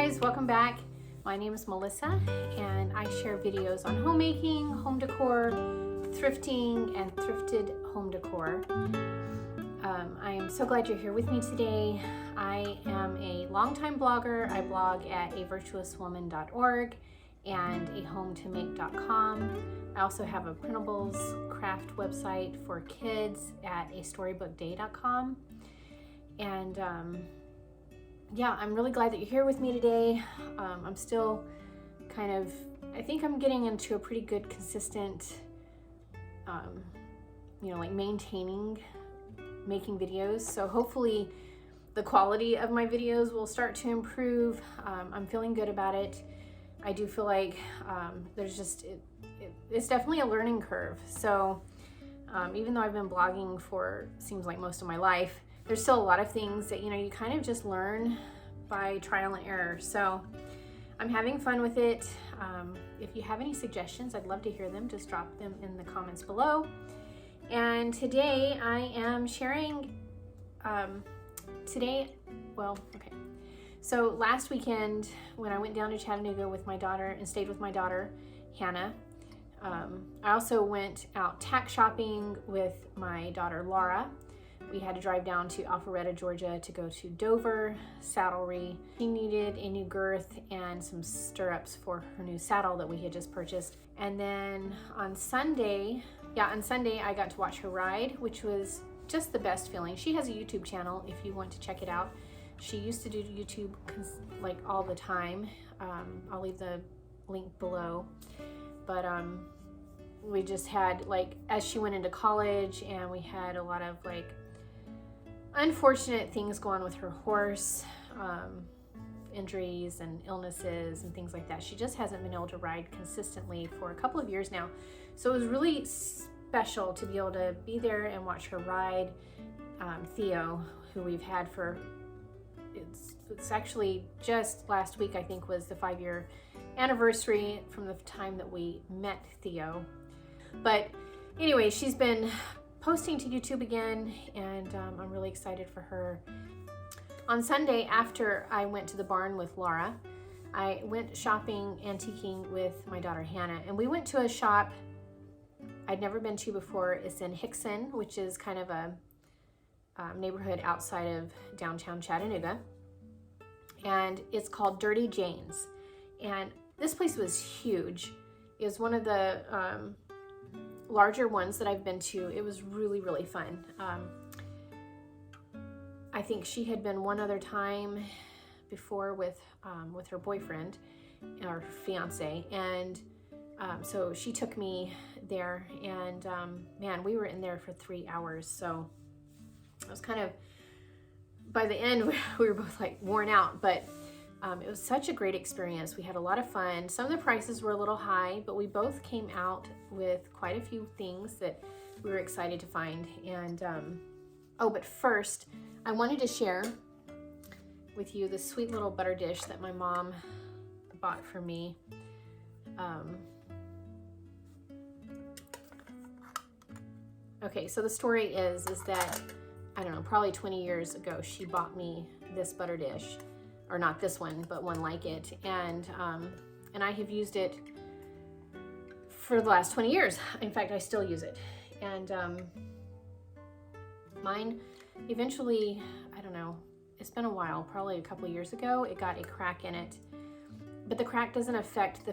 guys, welcome back. My name is Melissa and I share videos on homemaking, home decor, thrifting, and thrifted home decor. I am so glad you're here with me today. I am a longtime blogger. I blog at avirtuouswoman.org and ahometomake.com. I also have a printables craft website for kids at astorybookday.com. And yeah, I'm really glad that you're here with me today. I'm still I think I'm getting into a pretty good consistent, like making videos. So hopefully the quality of my videos will start to improve. I'm feeling good about it. I do feel like it's definitely a learning curve. So even though I've been blogging for seems like most of my life, there's still a lot of things that, you kind of just learn by trial and error. So I'm having fun with it. If you have any suggestions, I'd love to hear them. Just drop them in the comments below. And today I am sharing, So last weekend when I went down to Chattanooga with my daughter and stayed with my daughter, Hannah, I also went out tack shopping with my daughter, Laura. We had to drive down to Alpharetta, Georgia to go to Dover saddlery. She needed a new girth and some stirrups for her new saddle that we had just purchased. And then on Sunday I got to watch her ride, which was just the best feeling. She has a YouTube channel if you want to check it out. She used to do YouTube like all the time. I'll leave the link below. But we just had as she went into college, and we had a lot of unfortunate things go on with her horse, injuries and illnesses and things like that. She just hasn't been able to ride consistently for a couple of years now. So it was really special to be able to be there and watch her ride. Theo, who we've had for, it's actually just last week, I think, was the 5-year anniversary from the time that we met Theo. But anyway, she's been posting to YouTube again, and I'm really excited for her. On Sunday, after I went to the barn with Laura, I went shopping, antiquing with my daughter Hannah, and we went to a shop I'd never been to before. It's in Hixon, which is kind of a neighborhood outside of downtown Chattanooga, and it's called Dirty Jane's. And this place was huge. It was one of the larger ones that I've been to. It was really, really fun. I think she had been one other time before with her boyfriend or fiance, and so she took me there, and man, we were in there for 3 hours. So it was kind of, by the end we were both worn out, but it was such a great experience. We had a lot of fun. Some of the prices were a little high, but we both came out with quite a few things that we were excited to find. And but first I wanted to share with you this sweet little butter dish that my mom bought for me. Okay, so the story is that, I don't know, probably 20 years ago, she bought me this butter dish. Or not this one, but one like it. And I have used it for the last 20 years. In fact, I still use it. And mine eventually, I don't know, it's been a while, probably a couple of years ago, it got a crack in it. But the crack doesn't affect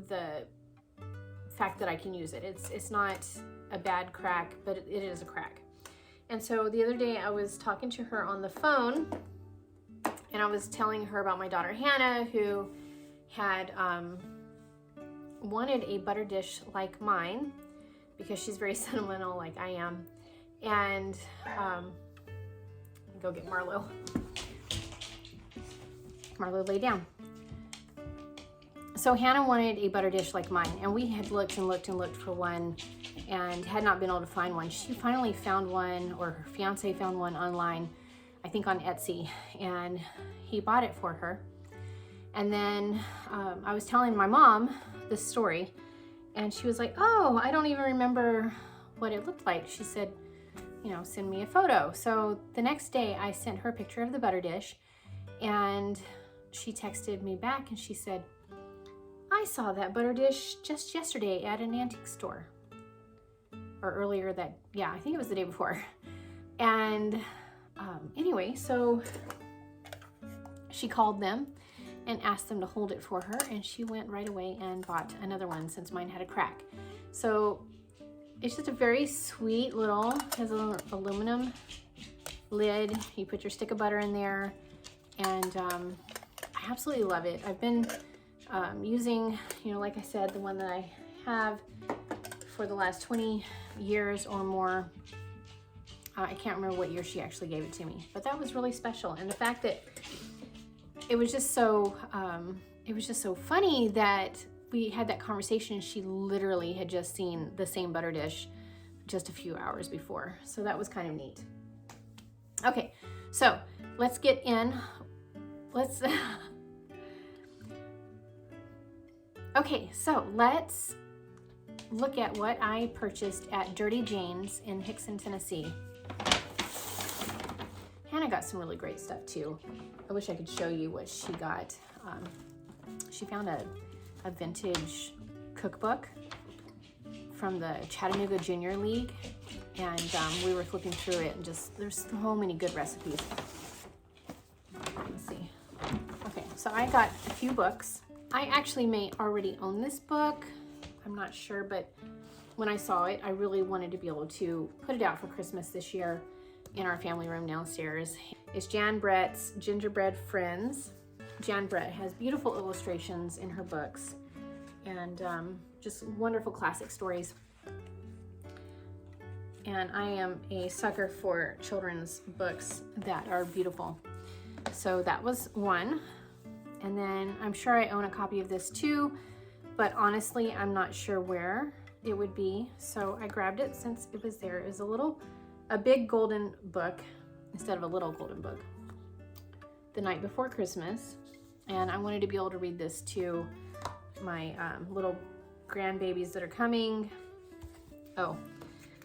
the fact that I can use it. It's not a bad crack, but it is a crack. And so the other day I was talking to her on the phone, and I was telling her about my daughter Hannah, who had wanted a butter dish like mine because she's very sentimental like I am. And go get Marlo. Marlo, lay down. So Hannah wanted a butter dish like mine, and we had looked and looked and looked for one and had not been able to find one. She finally found one, or her fiance found one online, I think on Etsy, and he bought it for her. And then I was telling my mom this story, and she was like, oh, I don't even remember what it looked like. She said, send me a photo. So the next day I sent her a picture of the butter dish, and she texted me back and she said, I saw that butter dish just yesterday at an antique store. Or earlier yeah, I think it was the day before. And anyway, so she called them and asked them to hold it for her, and she went right away and bought another one since mine had a crack. So it's just a very sweet little, has a little aluminum lid. You put your stick of butter in there, and I absolutely love it. I've been using, you know, like I said, the one that I have for the last 20 years or more. I can't remember what year she actually gave it to me, but that was really special. And the fact that it was just so funny that we had that conversation, and she literally had just seen the same butter dish just a few hours before. So that was kind of neat. Okay, so let's get in. Okay, so let's look at what I purchased at Dirty Jane's in Hixon, Tennessee. Hannah got some really great stuff too. I wish I could show you what she got. She found a vintage cookbook from the Chattanooga Junior League, and we were flipping through it, and just there's so many good recipes. Let's see. Okay, so I got a few books. I actually may already own this book. I'm not sure, but when I saw it, I really wanted to be able to put it out for Christmas this year in our family room downstairs. It's Jan Brett's Gingerbread Friends. Jan Brett has beautiful illustrations in her books, and just wonderful classic stories. And I am a sucker for children's books that are beautiful. So that was one. And then I'm sure I own a copy of this too, but honestly, I'm not sure where it would be. So I grabbed it since it was there. It was a big golden book instead of a little golden book. The Night Before Christmas. And I wanted to be able to read this to my little grandbabies that are coming. Oh,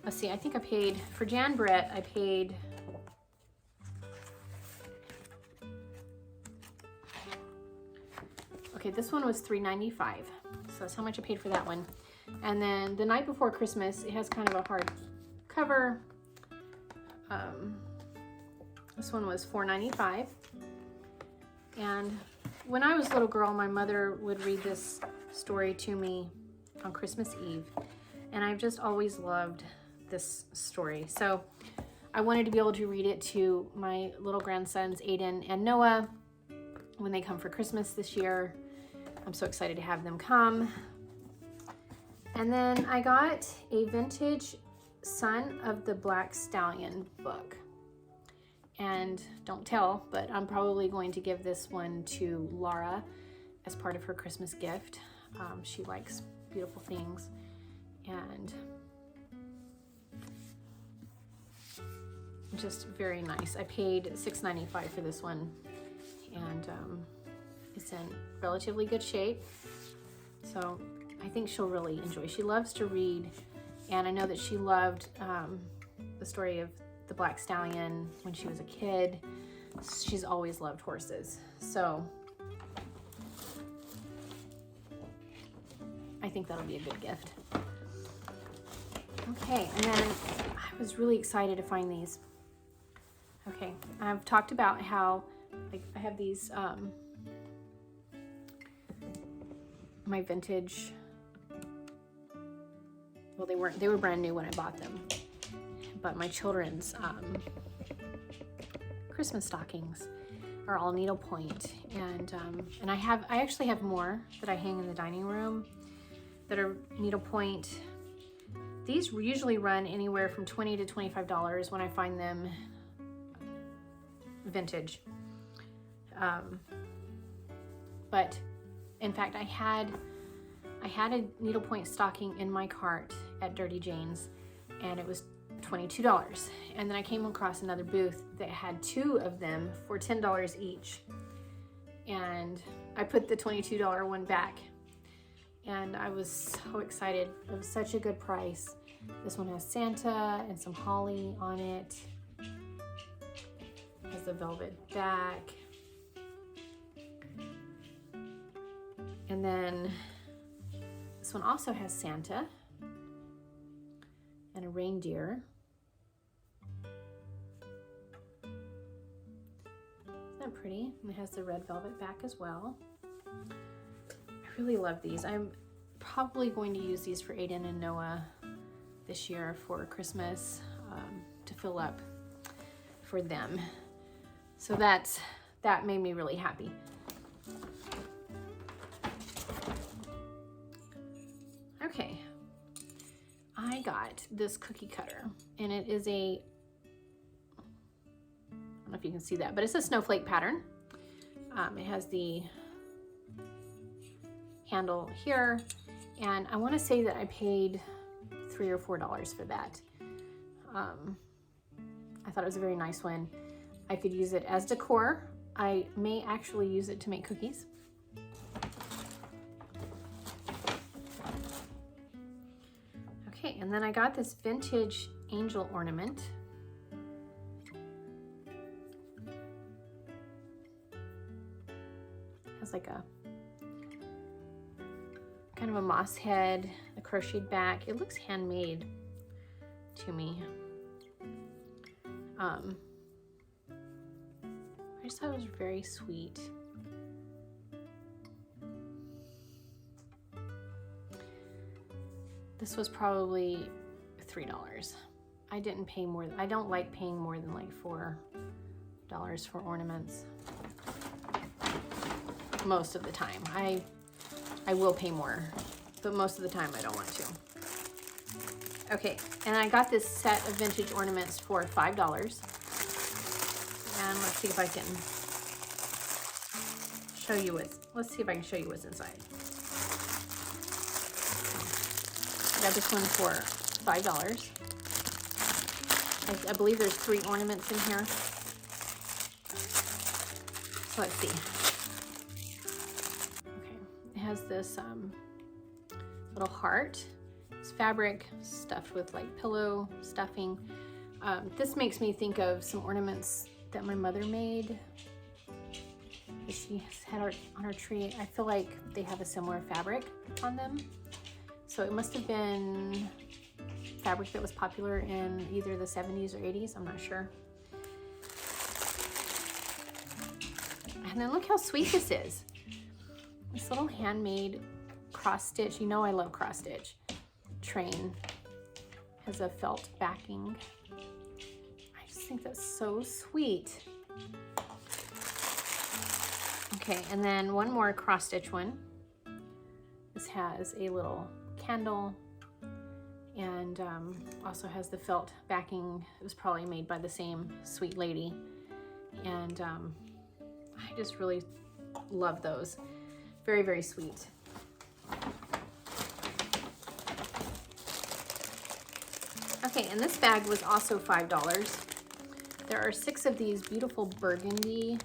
let's see. I think I paid, for Jan Brett, I paid okay, this one was $3.95, so that's how much I paid for that one. And then The Night Before Christmas, it has kind of a hard cover. This one was $4.95. And when I was a little girl, my mother would read this story to me on Christmas Eve, and I've just always loved this story. So I wanted to be able to read it to my little grandsons, Aiden and Noah, when they come for Christmas this year. I'm so excited to have them come. And then I got a vintage Son of the Black Stallion book. And don't tell, but I'm probably going to give this one to Laura as part of her Christmas gift. She likes beautiful things. And just very nice. I paid $6.95 for this one. And it's in relatively good shape, so I think she'll really enjoy. She loves to read, and I know that she loved the story of the Black Stallion when she was a kid. She's always loved horses, so I think that'll be a good gift. Okay, and then I was really excited to find these. Okay, I've talked about how I have these my vintage, well, they were brand new when I bought them, but my children's Christmas stockings are all needlepoint, and I actually have more that I hang in the dining room that are needlepoint. These usually run anywhere from $20 to $25 when I find them vintage. But in fact, I had a needlepoint stocking in my cart at Dirty Jane's, and it was $22. And then I came across another booth that had two of them for $10 each. And I put the $22 one back, and I was so excited. It was such a good price. This one has Santa and some holly on it. It has the velvet back. And then this one also has Santa and a reindeer. Isn't that pretty? And it has the red velvet back as well. I really love these. I'm probably going to use these for Aiden and Noah this year for Christmas, to fill up for them. So that made me really happy. Okay, I got this cookie cutter, and it is a, I don't know if you can see that, but it's a snowflake pattern. It has the handle here, and I want to say that I paid $3 or $4 for that. I thought it was a very nice one. I could use it as decor. I may actually use it to make cookies. Okay, and then I got this vintage angel ornament. It has like a kind of a moss head, a crocheted back. It looks handmade to me. I just thought it was very sweet. This was probably $3. I didn't pay more. I don't like paying more than like $4 for ornaments. Most of the time. I will pay more, but most of the time I don't want to. Okay, and I got this set of vintage ornaments for $5. And let's see if I can show you let's see if I can show you what's inside. I got this one for $5. I believe there's 3 ornaments in here. So let's see. Okay, it has this little heart. It's fabric stuffed with like pillow stuffing. This makes me think of some ornaments that my mother made. She had on her tree. I feel like they have a similar fabric on them. So it must have been fabric that was popular in either the 70s or 80s. I'm not sure. And then look how sweet this is. This little handmade cross stitch. You know I love cross stitch. Train has a felt backing. I just think that's so sweet. Okay, and then one more cross stitch one. This has a little candle and also has the felt backing. It was probably made by the same sweet lady. And I just really love those. Very, very sweet. Okay, and this bag was also $5. There are 6 of these beautiful burgundy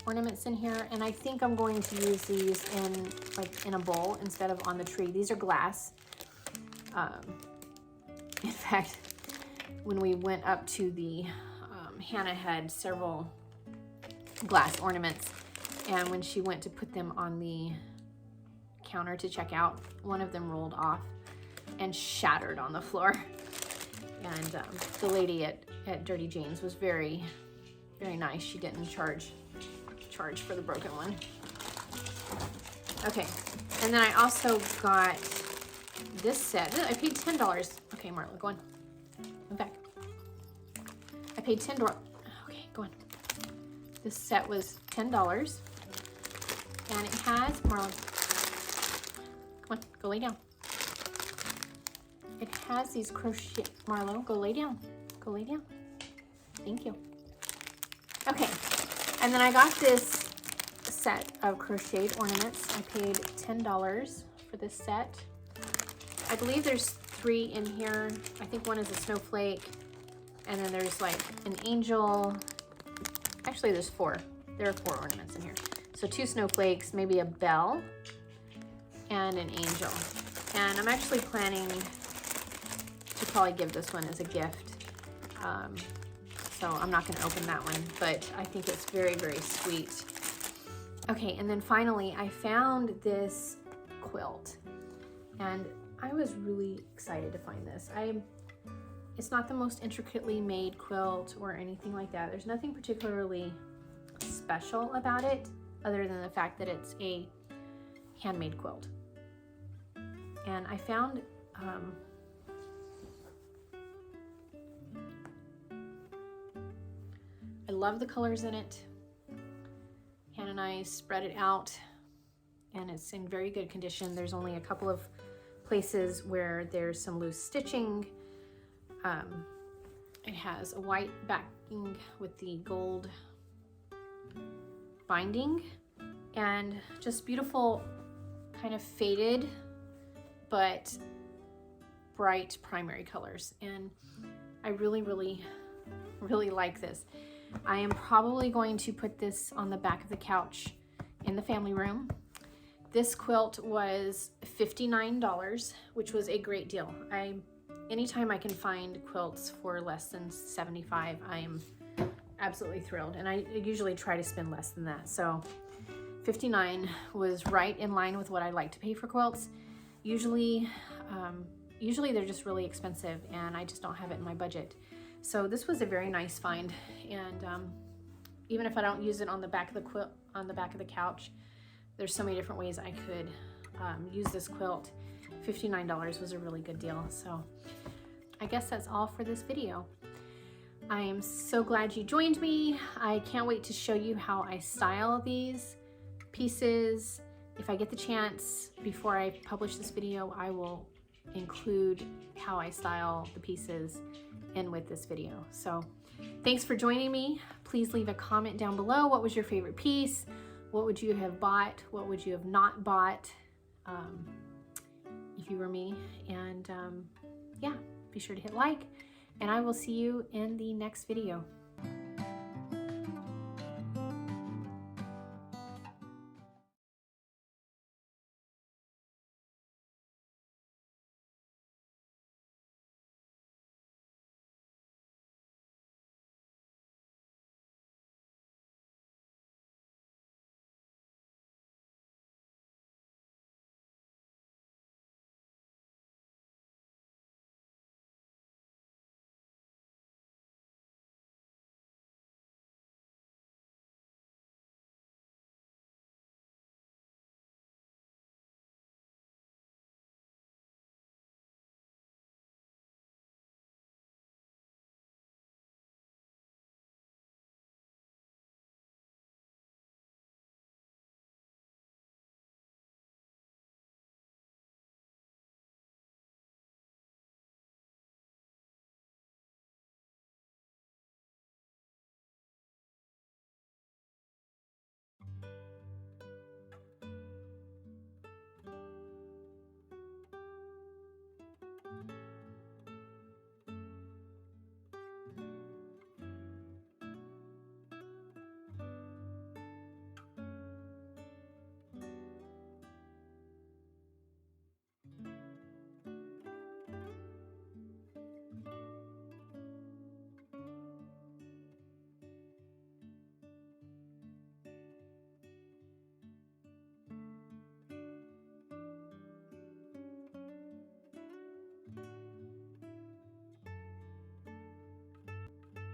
ornaments in here, and I think I'm going to use these in a bowl instead of on the tree. These are glass. In fact, when we went up to the Hannah had several glass ornaments, and when she went to put them on the counter to check out, one of them rolled off and shattered on the floor. And the lady at Dirty Jane's was very, very nice. She didn't charge for the broken one. Okay, and then I also got this set. I paid $10. Okay, Marla, go on. Go back. I paid $10. Okay, go on. This set was $10, and it has, Marla, come on, go lay down. It has these crochet, Marlo, go lay down. Go lay down. Thank you. Okay, and then I got this set of crocheted ornaments. I paid $10 for this set. I believe there's 3 in here. I think one is a snowflake, and then there's like an angel. Actually, there's 4. There are 4 ornaments in here. So 2 snowflakes, maybe a bell, and an angel. And I'm actually planning to probably give this one as a gift. So I'm not going to open that one, but I think it's very, very sweet. Okay, and then finally I found this quilt, and I was really excited to find this. It's not the most intricately made quilt or anything like that. There's nothing particularly special about it other than the fact that it's a handmade quilt. And I found I love the colors in it. Hannah and I spread it out, and it's in very good condition. There's only a couple of places where there's some loose stitching. It has a white backing with the gold binding, and just beautiful kind of faded but bright primary colors. And I really like this. I am probably going to put this on the back of the couch in the family room. This quilt was $59, which was a great deal. Anytime I can find quilts for less than $75, I am absolutely thrilled. And I usually try to spend less than that. So $59 was right in line with what I like to pay for quilts. Usually they're just really expensive, and I just don't have it in my budget. So this was a very nice find, and even if I don't use it on the back of the quilt, on the back of the couch, there's so many different ways I could use this quilt. $59 was a really good deal. So I guess that's all for this video. I am so glad you joined me. I can't wait to show you how I style these pieces. If I get the chance, before I publish this video, I will include how I style the pieces in with this video. So thanks for joining me. Please leave a comment down below. What was your favorite piece? What would you have bought? What would you have not bought if you were me? And yeah, be sure to hit like, and I will see you in the next video.